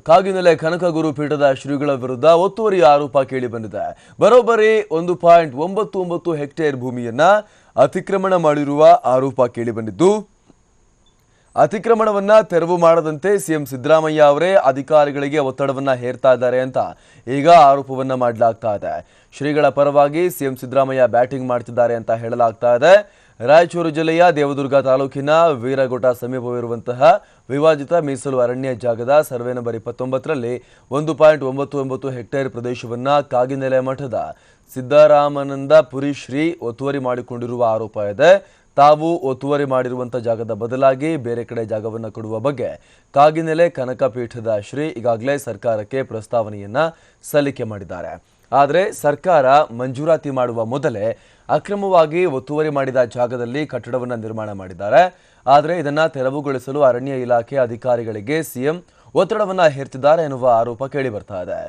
ಕಾಗಿನೆಲೆ ಕನಕ ಗುರುಪೀಠದ ಶ್ರೀಗಳ ವಿರುದ್ಧ ಒತ್ತುವರಿ ಆರೋಪ ಕೇಳಿಬಂದಿದೆ. ಬರೋಬ್ಬರಿ 1.99 ಹೆಕ್ಟೇರ್ ಭೂಮಿಯನ್ನ ಅತಿಕ್ರಮಣ ಮಾಡಿರುವ ಆರೋಪ ಕೇಳಿಬಂದಿದ್ದು, ಅತಿಕ್ರಮಣವನ್ನ ತೆರವು ಮಾಡದಂತೆ ಸಿಎಂ ಸಿದ್ದರಾಮಯ್ಯ ಅವರೇ ಅಧಿಕಾರಿಗಳಿಗೆ ಒತ್ತಡವನ್ನ ಹೇರ್ತಾ ಇದ್ದಾರೆ ಅಂತ ಈಗ ಆರೋಪವನ್ನ ಮಾಡಲಾಗ್ತಾ ಇದೆ. ಶ್ರೀಗಳ ಪರವಾಗಿ ಸಿಎಂ ಸಿದ್ದರಾಮಯ್ಯ ಬ್ಯಾಟಿಂಗ್ ಮಾಡ್ತಿದ್ದಾರೆ ಅಂತ ಹೇಳಲಾಗ್ತಾ ಇದೆ. ರಾಯಚೂರು ಜಿಲ್ಲೆಯ ದೇವದುರ್ಗ ತಾಲೂಕಿನ ವೀರಗೋಟ ಸಮೀಪವಿರುವಂತಹ ವಿವಾದಿತ ಮೀಸಲು ಅರಣ್ಯ ಜಾಗದ ಸರ್ವೆ ನಂಬರ್ 29ರಲ್ಲಿ 1.99 ಹೆಕ್ಟೇರ್ ಪ್ರದೇಶವನ್ನ ಕಾಗಿನೆಲೆ ಮಠದ ಸಿದ್ದರಾಮಾನಂದ ಪುರಿ ಶ್ರೀ ಒತ್ತುವರಿ ಮಾಡಿಕೊಂಡಿರುವ ಆರೋಪ ಇದೆ. ತಾವು ಒತ್ತುವರಿ ಮಾಡಿರುವಂತಹ ಜಾಗದ ಬದಲಾಗಿ ಬೇರೆ ಕಡೆ ಜಾಗವನ್ನು ಕೊಡುವ ಬಗ್ಗೆ ಕಾಗಿನೆಲೆ ಕನಕ ಪೀಠದ ಶ್ರೀ ಈಗಾಗಲೇ ಸರ್ಕಾರಕ್ಕೆ ಪ್ರಸ್ತಾವನೆಯನ್ನ ಸಲ್ಲಿಕೆ ಮಾಡಿದ್ದಾರೆ. ಆದರೆ ಸರ್ಕಾರ ಮಂಜೂರಾತಿ ಮಾಡುವ ಮೊದಲೇ ಅಕ್ರಮವಾಗಿ ಒತ್ತುವರಿ ಮಾಡಿದ ಜಾಗದಲ್ಲಿ ಕಟ್ಟಡವನ್ನು ನಿರ್ಮಾಣ ಮಾಡಿದ್ದಾರೆ. ಆದರೆ ಇದನ್ನ ತೆರವುಗೊಳಿಸಲು ಅರಣ್ಯ ಇಲಾಖೆ ಅಧಿಕಾರಿಗಳಿಗೆ ಸಿಎಂ ಒತ್ತಡವನ್ನ ಹೇರ್ತಿದ್ದಾರೆ ಎನ್ನುವ ಆರೋಪ ಕೇಳಿ ಬರ್ತಾ ಇದೆ.